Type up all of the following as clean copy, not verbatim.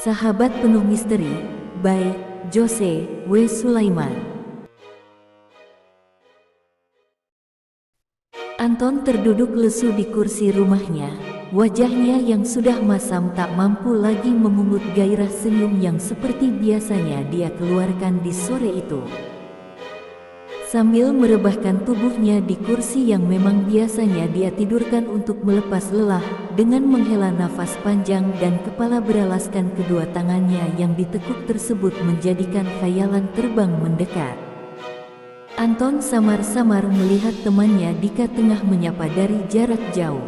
Sahabat Penuh Misteri, by Jose W. Sulaiman. Anton terduduk lesu di kursi rumahnya. Wajahnya yang sudah masam tak mampu lagi memungut gairah senyum yang seperti biasanya dia keluarkan di sore itu. Sambil merebahkan tubuhnya di kursi yang memang biasanya dia tidurkan untuk melepas lelah, dengan menghela nafas panjang dan kepala beralaskan kedua tangannya yang ditekuk tersebut menjadikan khayalan terbang mendekat. Anton samar-samar melihat temannya Dika tengah menyapa dari jarak jauh.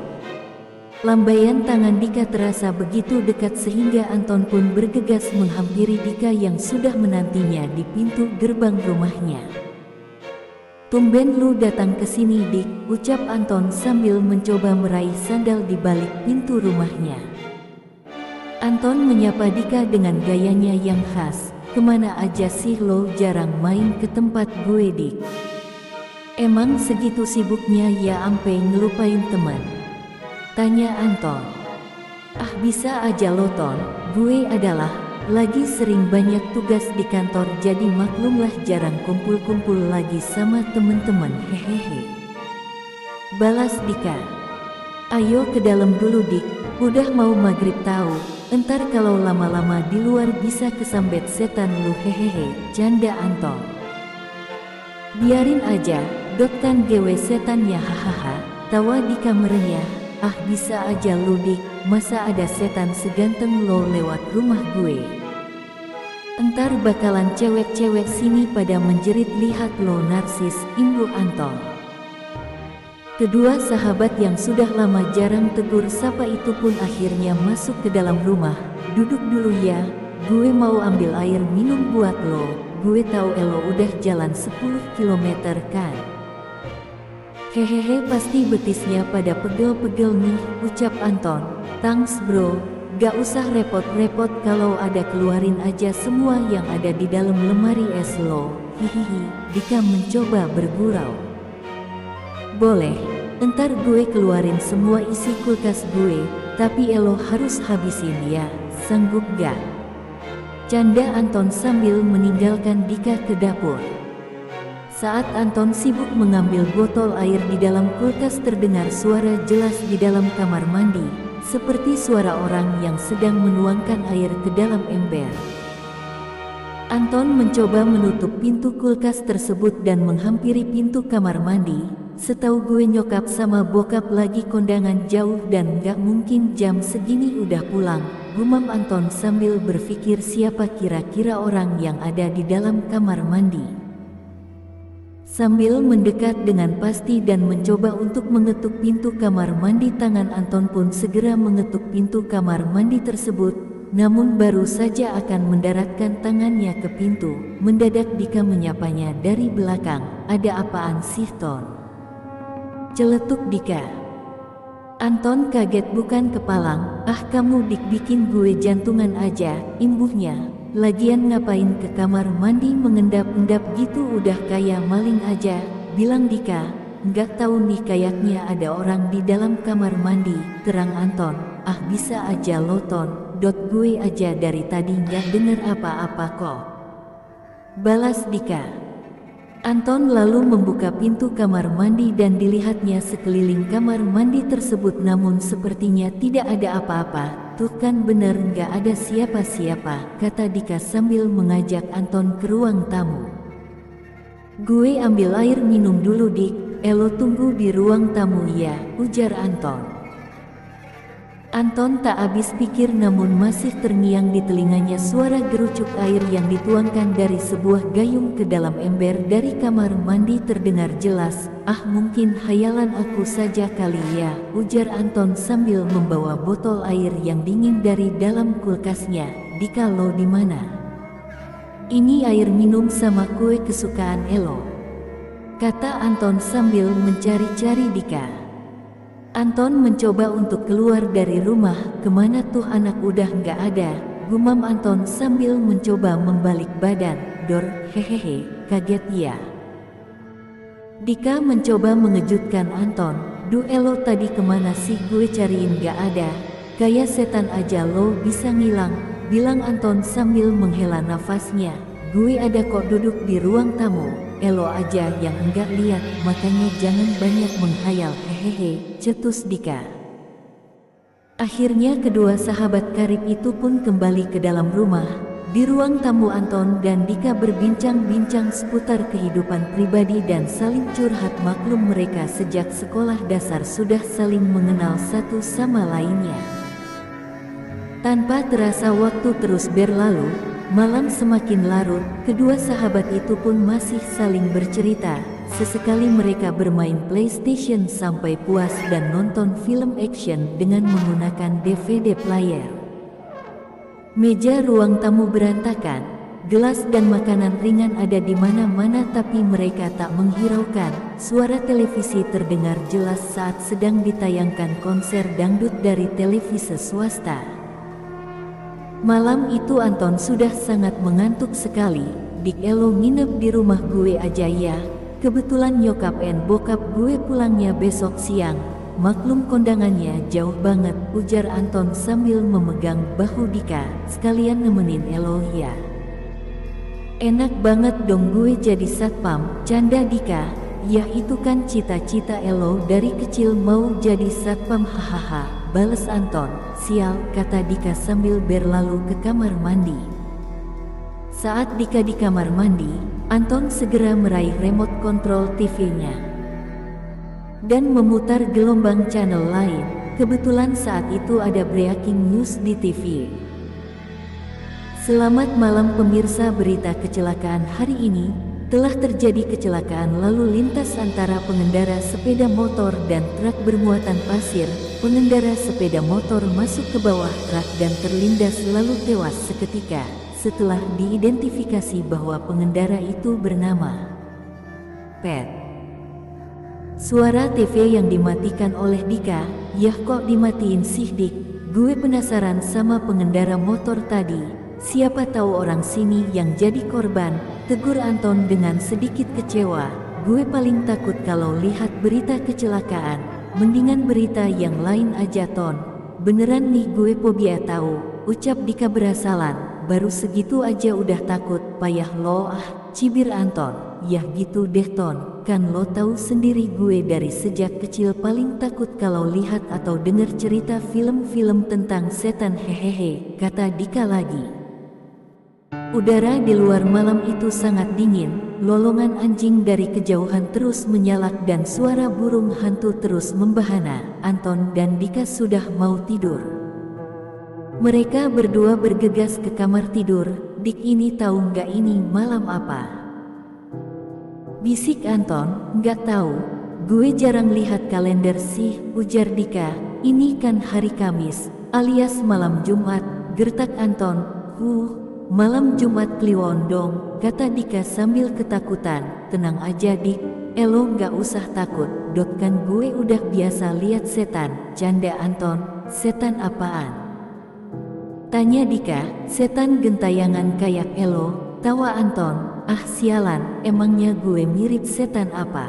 Lambaian tangan Dika terasa begitu dekat sehingga Anton pun bergegas menghampiri Dika yang sudah menantinya di pintu gerbang rumahnya. "Tumben lu datang ke sini, Dik," ucap Anton sambil mencoba meraih sandal di balik pintu rumahnya. Anton menyapa Dika dengan gayanya yang khas. "Kemana aja sih lo, jarang main ke tempat gue, Dik." "Emang segitu sibuknya ya ampe ngelupain teman?" tanya Anton. "Ah bisa aja lo Ton, gue adalah lagi sering banyak tugas di kantor jadi maklumlah jarang kumpul-kumpul lagi sama temen-temen, hehehe," balas Dika. "Ayo ke dalam dulu Dik, udah mau maghrib tahu, entar kalau lama-lama di luar bisa kesambet setan lu, hehehe," canda Anton. "Biarin aja, kan gewe setan ya, hahaha," tawa Dika merenyah. "Ah bisa aja lu Dik, masa ada setan seganteng lo lewat rumah gue? Entar bakalan cewek-cewek sini pada menjerit lihat lo narsis," imbuh Anton. Kedua sahabat yang sudah lama jarang tegur sapa itu pun akhirnya masuk ke dalam rumah. "Duduk dulu ya, gue mau ambil air minum buat lo, gue tahu elo udah jalan 10 kilometer kan?" "Hehehe pasti betisnya pada pegel-pegel nih," ucap Anton. "Thanks bro, gak usah repot-repot, kalau ada keluarin aja semua yang ada di dalam lemari es lo, hihihi," Dika mencoba bergurau. "Boleh, entar gue keluarin semua isi kulkas gue, tapi elo harus habisin ya, sanggup gak?" canda Anton sambil meninggalkan Dika ke dapur. Saat Anton sibuk mengambil botol air di dalam kulkas, terdengar suara jelas di dalam kamar mandi, seperti suara orang yang sedang menuangkan air ke dalam ember. Anton mencoba menutup pintu kulkas tersebut dan menghampiri pintu kamar mandi. "Setahu gue nyokap sama bokap lagi kondangan jauh dan gak mungkin jam segini udah pulang," gumam Anton sambil berpikir siapa kira-kira orang yang ada di dalam kamar mandi. Sambil mendekat dengan pasti dan mencoba untuk mengetuk pintu kamar mandi, tangan Anton pun segera mengetuk pintu kamar mandi tersebut. Namun baru saja akan mendaratkan tangannya ke pintu, mendadak Dika menyapanya dari belakang. "Ada apaan sih Ton?" celetuk Dika. Anton kaget bukan kepalang. "Ah kamu Dik bikin gue jantungan aja," imbuhnya. "Lagian ngapain ke kamar mandi mengendap-endap gitu, udah kayak maling aja," bilang Dika. "Nggak tahu nih, kayaknya ada orang di dalam kamar mandi," terang Anton. "Ah bisa aja lo Ton, gue aja dari tadi nggak denger apa-apa kok," balas Dika. Anton lalu membuka pintu kamar mandi dan dilihatnya sekeliling kamar mandi tersebut, namun sepertinya tidak ada apa-apa. "Tuh kan bener nggak ada siapa-siapa," kata Dika sambil mengajak Anton ke ruang tamu. "Gue ambil air minum dulu Dik, elo tunggu di ruang tamu ya," ujar Anton. Anton tak habis pikir namun masih terngiang di telinganya suara gerucuk air yang dituangkan dari sebuah gayung ke dalam ember dari kamar mandi terdengar jelas. "Ah mungkin hayalan aku saja kali ya," ujar Anton sambil membawa botol air yang dingin dari dalam kulkasnya. "Dika lo di mana? Ini air minum sama kue kesukaan elo," kata Anton sambil mencari-cari Dika. Anton mencoba untuk keluar dari rumah. "Kemana tuh anak udah nggak ada," gumam Anton sambil mencoba membalik badan. "Dor, hehehe, kaget ya." Dika mencoba mengejutkan Anton. "Duh elo tadi kemana sih, gue cariin gak ada, kayak setan aja lo bisa ngilang," bilang Anton sambil menghela nafasnya. Gue ada kok duduk di ruang tamu, Elo aja yang enggak lihat, makanya jangan banyak menghayal, hehehe, cetus Dika. Akhirnya kedua sahabat karib itu pun kembali ke dalam rumah. Di ruang tamu Anton dan Dika berbincang-bincang seputar kehidupan pribadi dan saling curhat. Maklum mereka sejak sekolah dasar sudah saling mengenal satu sama lainnya. Tanpa terasa waktu terus berlalu, malam semakin larut, kedua sahabat itu pun masih saling bercerita. Sesekali mereka bermain PlayStation sampai puas dan nonton film action dengan menggunakan DVD player. Meja ruang tamu berantakan, gelas dan makanan ringan ada di mana-mana, tapi mereka tak menghiraukan. Suara televisi terdengar jelas saat sedang ditayangkan konser dangdut dari televisi swasta. Malam itu Anton sudah sangat mengantuk sekali. Dik, Elo nginep di rumah gue aja ya. Kebetulan nyokap and bokap gue pulangnya besok siang. Maklum kondangannya jauh banget, ujar Anton sambil memegang bahu Dika. Sekalian nemenin Elo ya. Enak banget dong gue jadi satpam, canda Dika. Ya itu kan cita-cita Elo dari kecil mau jadi satpam, hahaha, bales Anton. Sial, kata Dika sambil berlalu ke kamar mandi. Saat Dika di kamar mandi, Anton segera meraih remote kontrol TV-nya dan memutar gelombang channel lain. Kebetulan saat itu ada breaking news di TV. Selamat malam pemirsa, berita kecelakaan hari ini. Telah terjadi kecelakaan lalu lintas antara pengendara sepeda motor dan truk bermuatan pasir. Pengendara sepeda motor masuk ke bawah truk dan terlindas lalu tewas seketika setelah diidentifikasi bahwa pengendara itu bernama Pet. Suara TV yang dimatikan oleh Dika. Yah, kok dimatiin sih Dik? Gue penasaran sama pengendara motor tadi. Siapa tahu orang sini yang jadi korban, tegur Anton dengan sedikit kecewa. Gue paling takut kalau lihat berita kecelakaan. Mendingan berita yang lain aja Ton. Beneran nih gue fobia tahu, ucap Dika berasalan. Baru segitu aja udah takut, payah lo ah, cibir Anton. Yah gitu deh Ton, kan lo tahu sendiri gue dari sejak kecil paling takut kalau lihat atau denger cerita film-film tentang setan, hehehe, kata Dika lagi. Udara di luar malam itu sangat dingin, lolongan anjing dari kejauhan terus menyalak dan suara burung hantu terus membahana. Anton dan Dika sudah mau tidur. Mereka berdua bergegas ke kamar tidur. Dik, ini tahu nggak ini malam apa? Bisik Anton. Nggak tahu. Gue jarang lihat kalender sih, ujar Dika. Ini kan hari Kamis, alias malam Jumat, gertak Anton. Malam Jumat kliwon dong, kata Dika sambil ketakutan. Tenang aja Dik, Elo nggak usah takut, kan gue udah biasa lihat setan, canda Anton. Setan apaan? Tanya Dika. Setan gentayangan kayak Elo, tawa Anton. Ah sialan, emangnya gue mirip setan apa?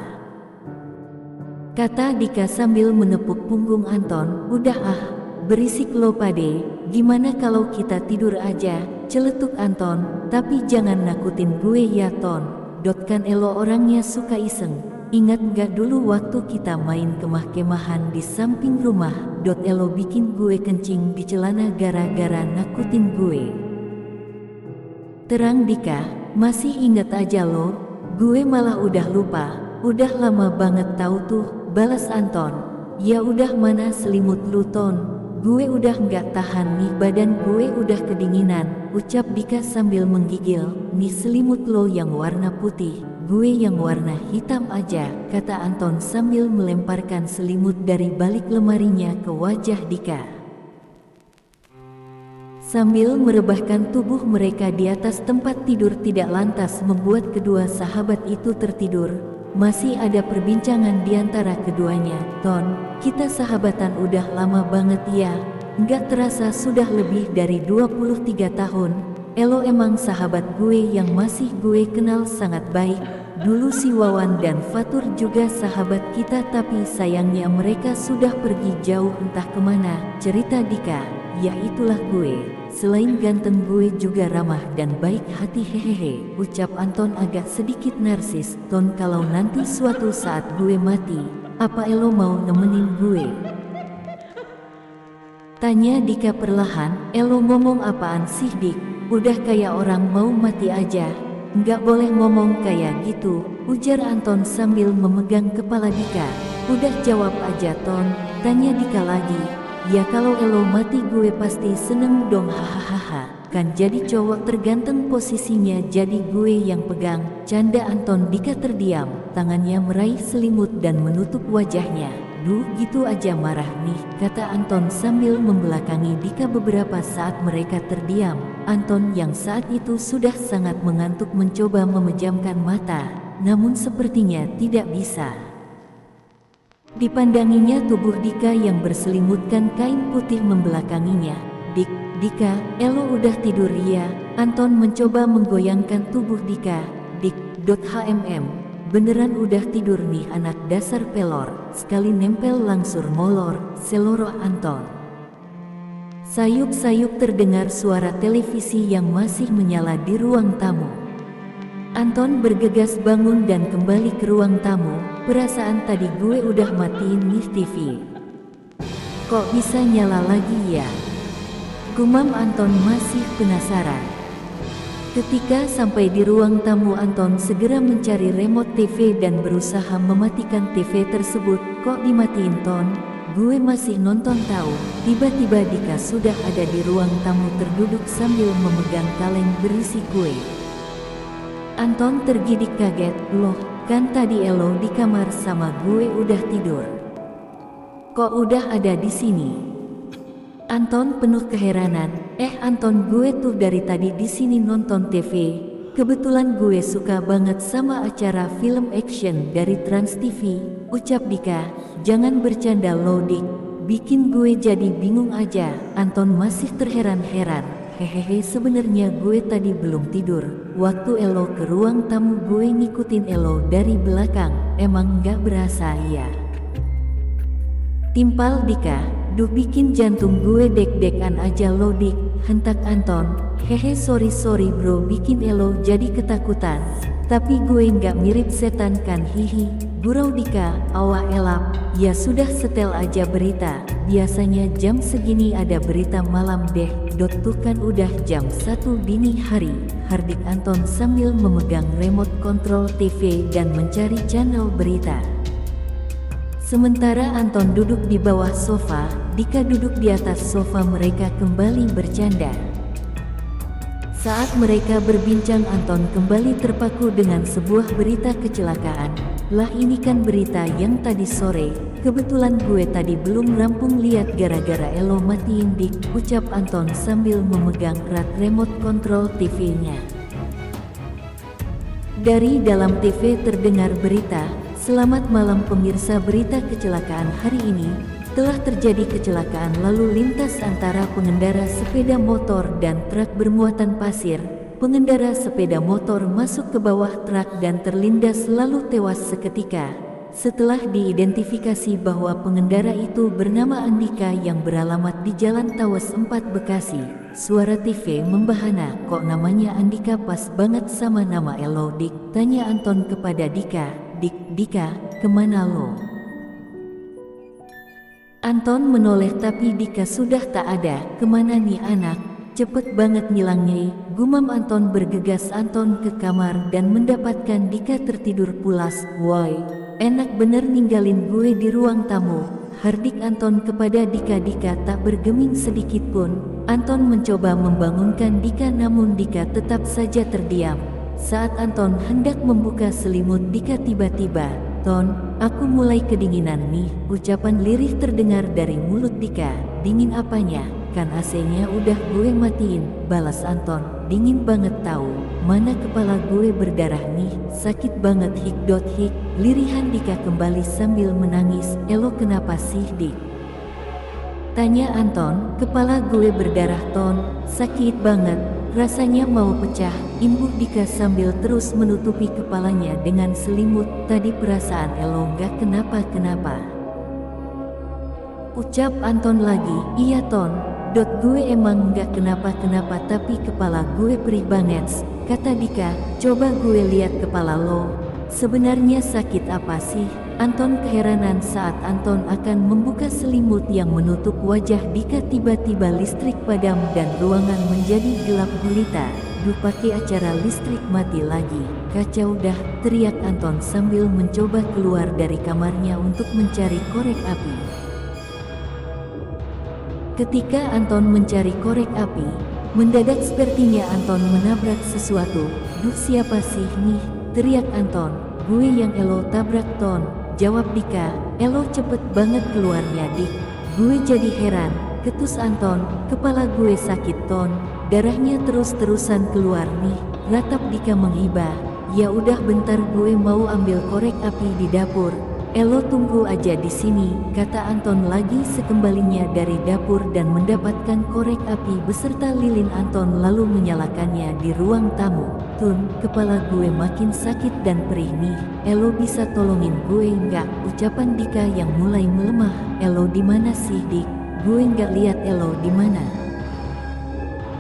Kata Dika sambil menepuk punggung Anton. Udah ah, berisik lo pade, gimana kalau kita tidur aja, celetuk Anton. Tapi jangan nakutin gue ya Ton, kan Elo orangnya suka iseng. Ingat gak dulu waktu kita main kemah-kemahan di samping rumah, Elo bikin gue kencing di celana gara-gara nakutin gue. Terang Dika, masih inget aja lo? Gue malah udah lupa, udah lama banget tahu tuh, balas Anton. Ya udah, mana selimut lu Ton? Gue udah nggak tahan nih, badan gue udah kedinginan, ucap Dika sambil menggigil. Nih selimut lo yang warna putih, gue yang warna hitam aja, kata Anton sambil melemparkan selimut dari balik lemarinya ke wajah Dika. Sambil merebahkan tubuh mereka di atas tempat tidur tidak lantas membuat kedua sahabat itu tertidur. Masih ada perbincangan di antara keduanya. Ton, kita sahabatan udah lama banget ya. Nggak terasa sudah lebih dari 23 tahun. Elo emang sahabat gue yang masih gue kenal sangat baik. Dulu si Wawan dan Fatur juga sahabat kita, tapi sayangnya mereka sudah pergi jauh entah kemana, cerita Dika. ya itulah gue. Selain ganteng gue juga ramah dan baik hati hehehe, ucap Anton agak sedikit narsis. Ton, kalau nanti suatu saat gue mati, apa Elo mau nemenin gue? Tanya Dika perlahan. Elo ngomong apaan sih Dik? Udah kayak orang mau mati aja. Nggak boleh ngomong kayak gitu, ujar Anton sambil memegang kepala Dika. Udah jawab aja Ton, tanya Dika lagi. Ya kalau Elo mati gue pasti seneng dong hahaha. Kan jadi cowok terganteng posisinya jadi gue yang pegang. Canda Anton. Dika terdiam, tangannya meraih selimut dan menutup wajahnya. Duh gitu aja marah nih, kata Anton sambil membelakangi Dika. Beberapa saat mereka terdiam. Anton yang saat itu sudah sangat mengantuk mencoba memejamkan mata, namun sepertinya tidak bisa. Dipandanginya tubuh Dika yang berselimutkan kain putih membelakanginya. Dika, Elo udah tidur ya? Anton mencoba menggoyangkan tubuh Dika. Beneran udah tidur nih anak dasar pelor, sekali nempel langsung molor, seloroh Anton. Sayup-sayup terdengar suara televisi yang masih menyala di ruang tamu. Anton bergegas bangun dan kembali ke ruang tamu. Perasaan tadi gue udah matiin nih TV. Kok bisa nyala lagi ya? Gumam Anton masih penasaran. Ketika sampai di ruang tamu, Anton segera mencari remote TV dan berusaha mematikan TV tersebut. Kok dimatiin Ton? Gue masih nonton tahu. Tiba-tiba Dika sudah ada di ruang tamu terduduk sambil memegang kaleng berisi kue. Anton tergidik kaget. Loh, kan tadi Elo di kamar sama gue udah tidur. Kok udah ada di sini? Anton penuh keheranan. Anton, gue tuh dari tadi di sini nonton TV. Kebetulan gue suka banget sama acara film action dari Trans TV, ucap Dika. Jangan bercanda lo Dik, bikin gue jadi bingung aja. Anton masih terheran-heran. Hehehe, sebenarnya gue tadi belum tidur. Waktu Elo ke ruang tamu gue ngikutin Elo dari belakang. Emang gak berasa ya? Timpal Dika. Duh, bikin jantung gue deg-degan aja lo Dik, hentak Anton. Hehe, sorry bro, bikin Elo jadi ketakutan. Tapi gue nggak mirip setan kan, hihi, gurau Dika. Awah elap, ya sudah setel aja berita. Biasanya jam segini ada berita malam deh. Tuh kan udah jam 1 dini hari, hardik Anton sambil memegang remote kontrol TV dan mencari channel berita. Sementara Anton duduk di bawah sofa, Dika duduk di atas sofa. Mereka kembali bercanda. Saat mereka berbincang, Anton kembali terpaku dengan sebuah berita kecelakaan. Lah, ini kan berita yang tadi sore. Kebetulan gue tadi belum rampung lihat gara-gara Elo matiin Dik, ucap Anton sambil memegang erat remote kontrol TV-nya. Dari dalam TV terdengar berita. Selamat malam pemirsa, berita kecelakaan hari ini. Telah terjadi kecelakaan lalu lintas antara pengendara sepeda motor dan truk bermuatan pasir. Pengendara sepeda motor masuk ke bawah truk dan terlindas lalu tewas seketika. Setelah diidentifikasi bahwa pengendara itu bernama Andika yang beralamat di Jalan Tawes 4 Bekasi. Suara TV membahana, kok namanya Andika pas banget sama nama Elo Dik, tanya Anton kepada Dika. Dika, kemana lo? Anton menoleh tapi Dika sudah tak ada. Kemana nih anak? Cepet banget ngilangnya, gumam Anton. Bergegas Anton ke kamar dan mendapatkan Dika tertidur pulas. Woi, enak bener ninggalin gue di ruang tamu, hardik Anton kepada Dika. Dika tak bergeming sedikit pun. Anton mencoba membangunkan Dika namun Dika tetap saja terdiam. Saat Anton hendak membuka selimut, Dika tiba-tiba, Ton, aku mulai kedinginan nih, ucapan lirih terdengar dari mulut Dika. Dingin apanya? Kan AC-nya udah gue matiin, balas Anton. Dingin banget tahu, mana kepala gue berdarah nih, sakit banget hik. Lirihan Dika kembali sambil menangis. Elo kenapa sih Dik? Tanya Anton. Kepala gue berdarah Ton, sakit banget, rasanya mau pecah, imbuh Dika sambil terus menutupi kepalanya dengan selimut. Tadi perasaan Elo gak kenapa-kenapa, ucap Anton lagi. Iya Ton, Dot gue emang nggak kenapa-kenapa tapi kepala gue perih banget, kata Dika. Coba gue lihat kepala lo. Sebenarnya sakit apa sih? Anton keheranan saat Anton akan membuka selimut yang menutup wajah Dika. Tiba-tiba listrik padam dan ruangan menjadi gelap gulita. Duh, pakai acara listrik mati lagi. Kacau dah, teriak Anton sambil mencoba keluar dari kamarnya untuk mencari korek api. Ketika Anton mencari korek api, mendadak sepertinya Anton menabrak sesuatu. Duh, siapa sih nih? Teriak Anton. Gue yang elo tabrak Ton, jawab Dika. Elo cepet banget keluarnya Dik. Gue jadi heran, ketus Anton. Kepala gue sakit Ton, darahnya terus-terusan keluar nih, ratap Dika menghibah. Ya udah bentar gue mau ambil korek api di dapur. Elo tunggu aja di sini, kata Anton lagi sekembalinya dari dapur dan mendapatkan korek api beserta lilin. Anton lalu menyalakannya di ruang tamu. Tun, kepala gue makin sakit dan perih nih. Elo bisa tolongin gue nggak? Ucapan Dika yang mulai melemah. Elo di mana sih Dik? Gue nggak lihat Elo di mana.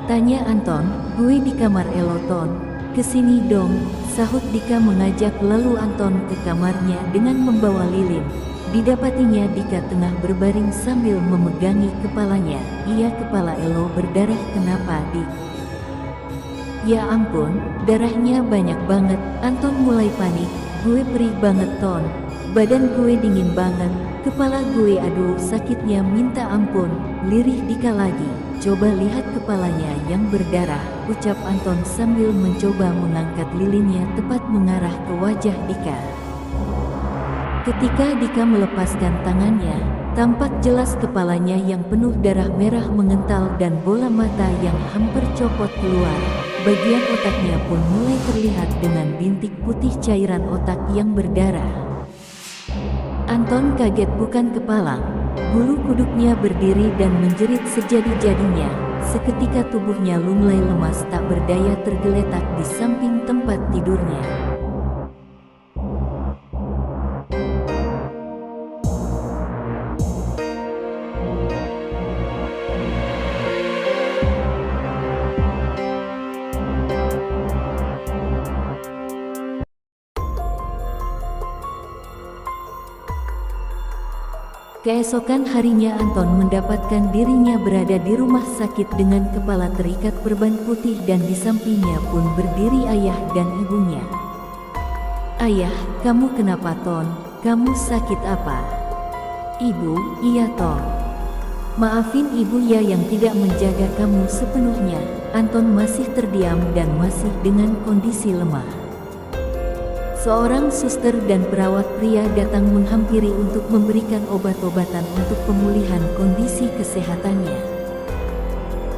Tanya Anton. Gue di kamar Elo Ton. Kesini dong, sahut Dika mengajak. Lalu Anton ke kamarnya dengan membawa lilin. Didapatinya Dika tengah berbaring sambil memegangi kepalanya. Iya, kepala Elo berdarah. Kenapa Dik? Ya ampun, darahnya banyak banget. Anton mulai panik. Gue perih banget Ton. Badan gue dingin banget. Kepala gue aduh sakitnya minta ampun. Lirih Dika lagi. Coba lihat kepalanya yang berdarah, ucap Anton sambil mencoba mengangkat lilinnya tepat mengarah ke wajah Dika. Ketika Dika melepaskan tangannya, tampak jelas kepalanya yang penuh darah merah mengental dan bola mata yang hampir copot keluar. Bagian otaknya pun mulai terlihat dengan bintik putih cairan otak yang berdarah. Anton kaget bukan kepalang. Bulu kuduknya berdiri dan menjerit sejadi-jadinya. Seketika tubuhnya mulai lemas tak berdaya tergeletak di samping tempat tidurnya. Keesokan harinya Anton mendapatkan dirinya berada di rumah sakit dengan kepala terikat perban putih dan di sampingnya pun berdiri ayah dan ibunya. Ayah, kamu kenapa Ton? Kamu sakit apa? Ibu, iya Ton. Maafin ibu ya yang tidak menjaga kamu sepenuhnya. Anton masih terdiam dan masih dengan kondisi lemah. Seorang suster dan perawat pria datang menghampiri untuk memberikan obat-obatan untuk pemulihan kondisi kesehatannya.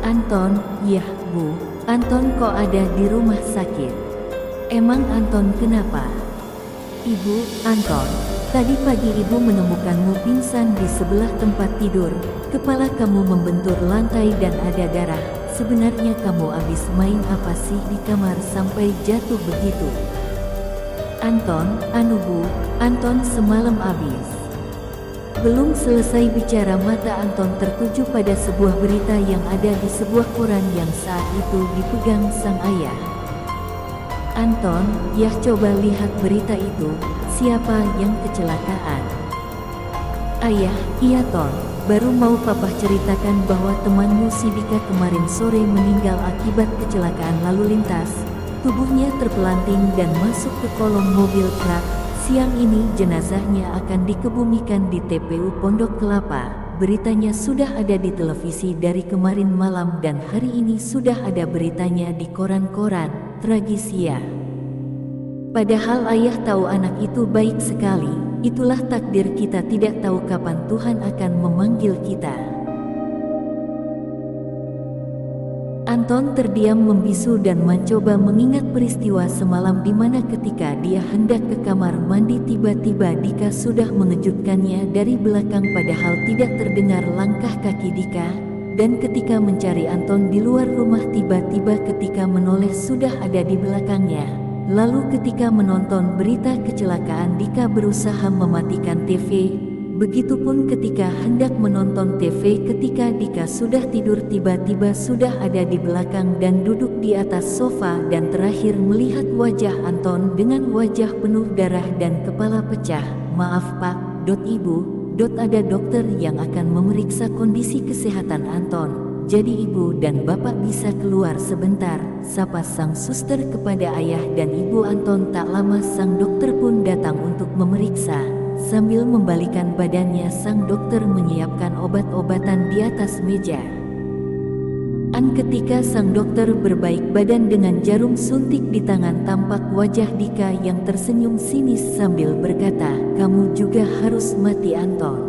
Anton, yah Bu, Anton kok ada di rumah sakit? Emang Anton kenapa? Ibu, Anton, tadi pagi ibu menemukanmu pingsan di sebelah tempat tidur. Kepala kamu membentur lantai dan ada darah. Sebenarnya kamu habis main apa sih di kamar sampai jatuh begitu? Anton, anu Bu, Anton semalam abis. Belum selesai bicara mata Anton tertuju pada sebuah berita yang ada di sebuah koran yang saat itu dipegang sang ayah. Anton, ya coba lihat berita itu, siapa yang kecelakaan? Ayah, iya Ton, baru mau papa ceritakan bahwa temanmu si Dika kemarin sore meninggal akibat kecelakaan lalu lintas. Tubuhnya terpelanting dan masuk ke kolong mobil truk. Siang ini jenazahnya akan dikebumikan di TPU Pondok Kelapa. Beritanya sudah ada di televisi dari kemarin malam dan hari ini sudah ada beritanya di koran-koran. Tragis ya. Padahal ayah tahu anak itu baik sekali. Itulah takdir kita, tidak tahu kapan Tuhan akan memanggil kita. Anton terdiam membisu dan mencoba mengingat peristiwa semalam di mana ketika dia hendak ke kamar mandi tiba-tiba Dika sudah mengejutkannya dari belakang padahal tidak terdengar langkah kaki Dika. Dan ketika mencari Anton di luar rumah tiba-tiba ketika menoleh sudah ada di belakangnya. Lalu ketika menonton berita kecelakaan Dika berusaha mematikan TV. Begitupun ketika hendak menonton TV, ketika Dika sudah tidur tiba-tiba sudah ada di belakang dan duduk di atas sofa dan terakhir melihat wajah Anton dengan wajah penuh darah dan kepala pecah. Maaf Pak, Ibu, ada dokter yang akan memeriksa kondisi kesehatan Anton. Jadi ibu dan bapak bisa keluar sebentar, sapa sang suster kepada ayah dan ibu Anton. Tak lama sang dokter pun datang untuk memeriksa. Sambil membalikan badannya, sang dokter menyiapkan obat-obatan di atas meja. Ketika sang dokter berbaik badan dengan jarum suntik di tangan, tampak wajah Dika yang tersenyum sinis sambil berkata, "Kamu juga harus mati Anton."